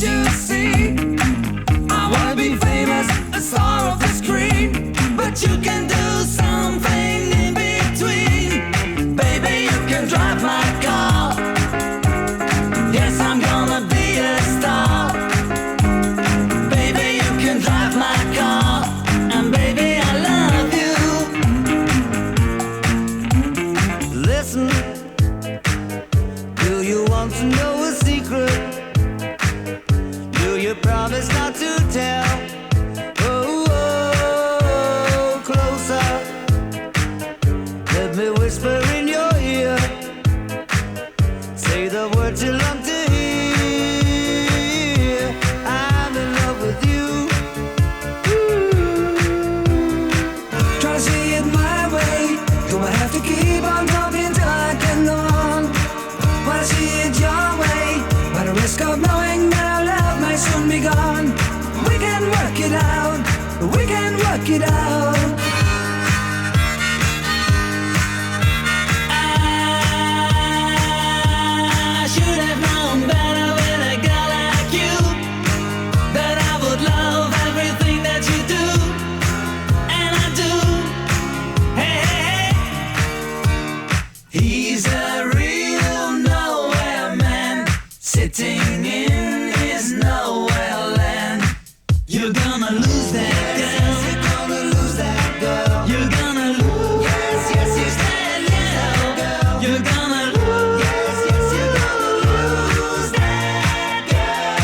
you see? I wanna be famous, a star of the screen, but you can do something in between. Baby, you can drive my car. Yes, I'm gonna be a star. Baby, you can drive my car, and baby, I love you. Listen, do you want to know a secret? Do you promise not to tell? Oh, oh, closer. Let me whisper in your ear. Say the words you long to hear. I'm in love with you. Ooh. Try to see it my way. Gonna have to keep on talking till I can go on. Wanna see it your way, but the risk of knowing that our love may soon be gone. We can work it out. We can work it out. I should have known better with a girl like you, that I would love everything that you do, and I do. Hey, hey, hey. He's a real nowhere man, sitting in his nowhere land. You're gonna lose that girl. You're gonna lose that girl. You're gonna lose. Yes, yes, yes, that girl. You're gonna lose. Yes, yes, you're gonna lose that girl.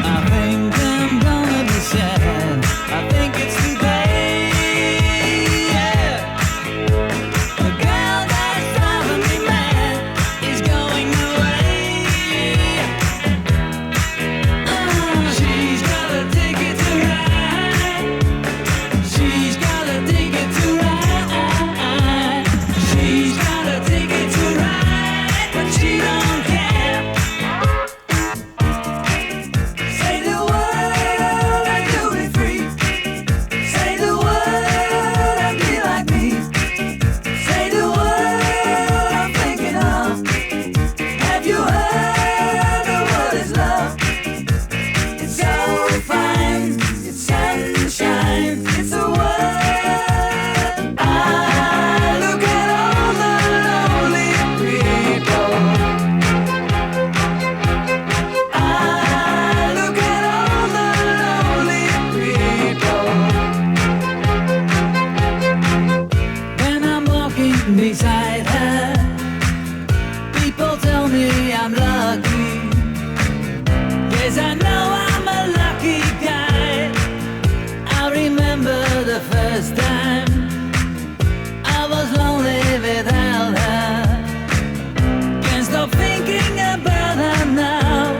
I think I'm gonna be sad. I think it's today. Yeah. The girl that's driving me mad is going away. She's got a ticket to ride. She's got a ticket to ride. She's got a ticket to ride, but she don't care. Say the word and you'll be free. Say the word and be like me. Say the word I'm thinking of. Have you heard the word is love? It's so fine, it's sunshine, it's a word. I look at all the lonely people. I look at all the lonely people. When I'm walking beside her, people tell me I'm lucky. Yes, I know I'm a lucky guy. I remember the first time I was lonely without her. Can't stop thinking about her now.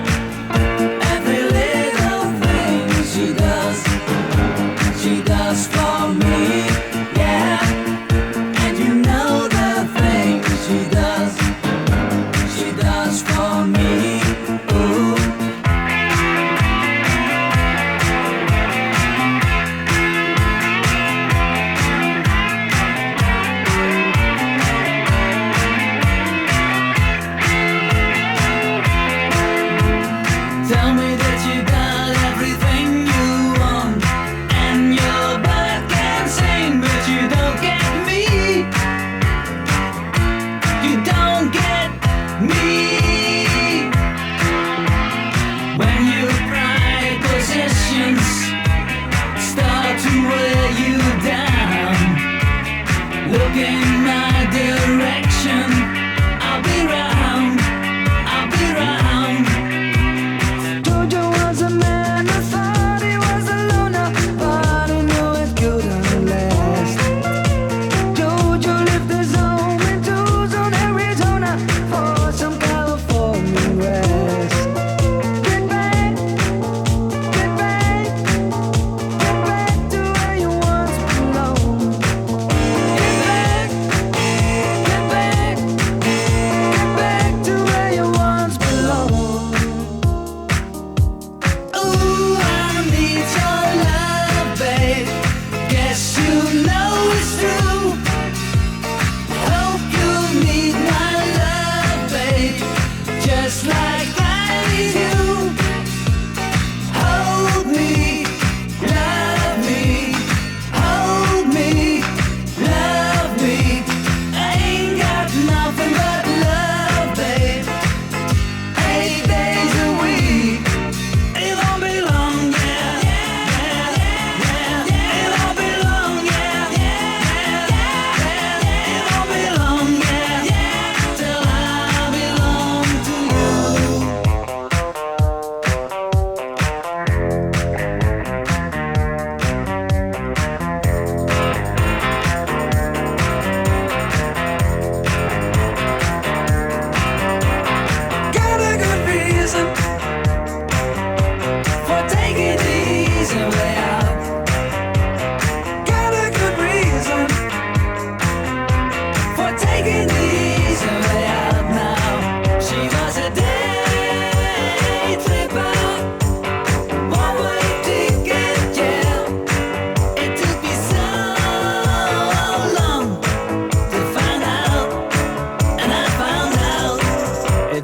Every little thing she does for me, yeah. And you know the things she does for me. Ooh. Tell me that you got everything you want, and your bird can sing, but you don't get me. You don't get me. When your pride possessions start to wear you down, look in my direction. I'll be round. I'll be round. Jojo was a man who thought he was a loner, but he knew it couldn't last. Jojo lived his home in Tucson, Arizona, for some California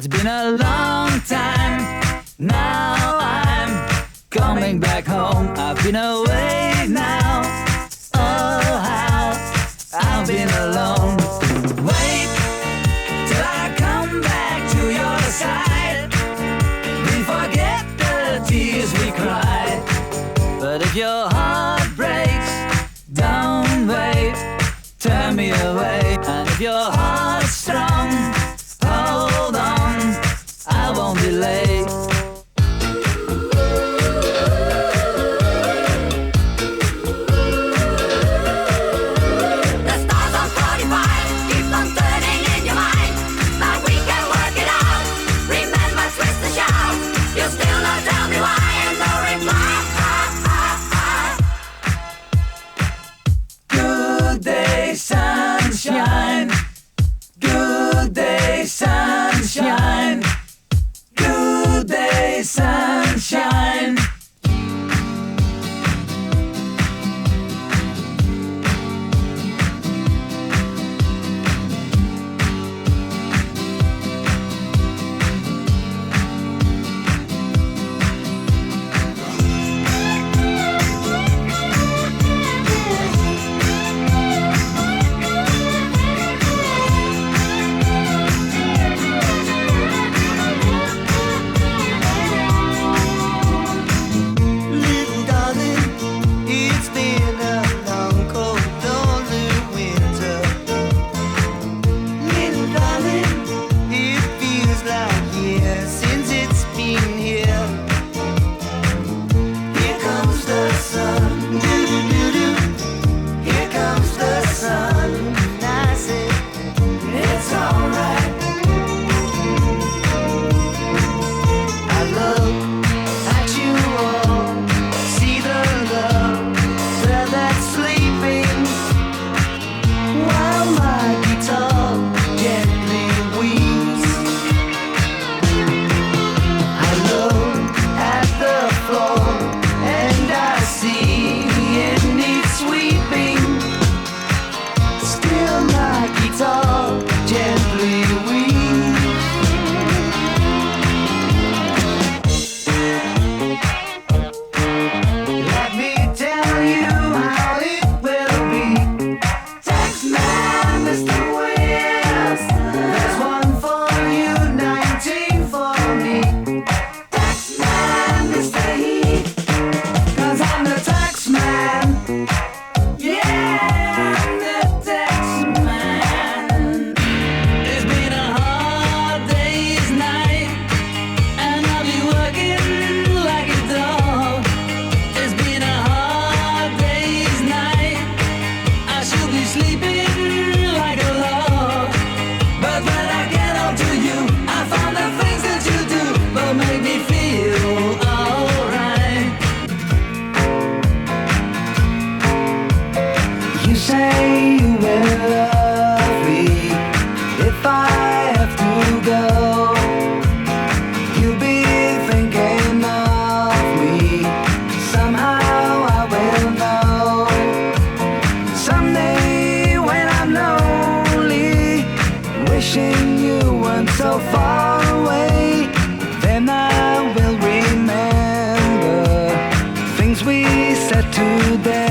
It's been a long time. Now I'm coming back home. I've been away now. Oh, how I've been alone. Wait till I come back to your side. We forget the tears we cried. But if your heart breaks, don't wait, turn me away. And if your heart's strong, hold on, I won't be late. Sunshine, good day, sunshine, good day, sunshine. Today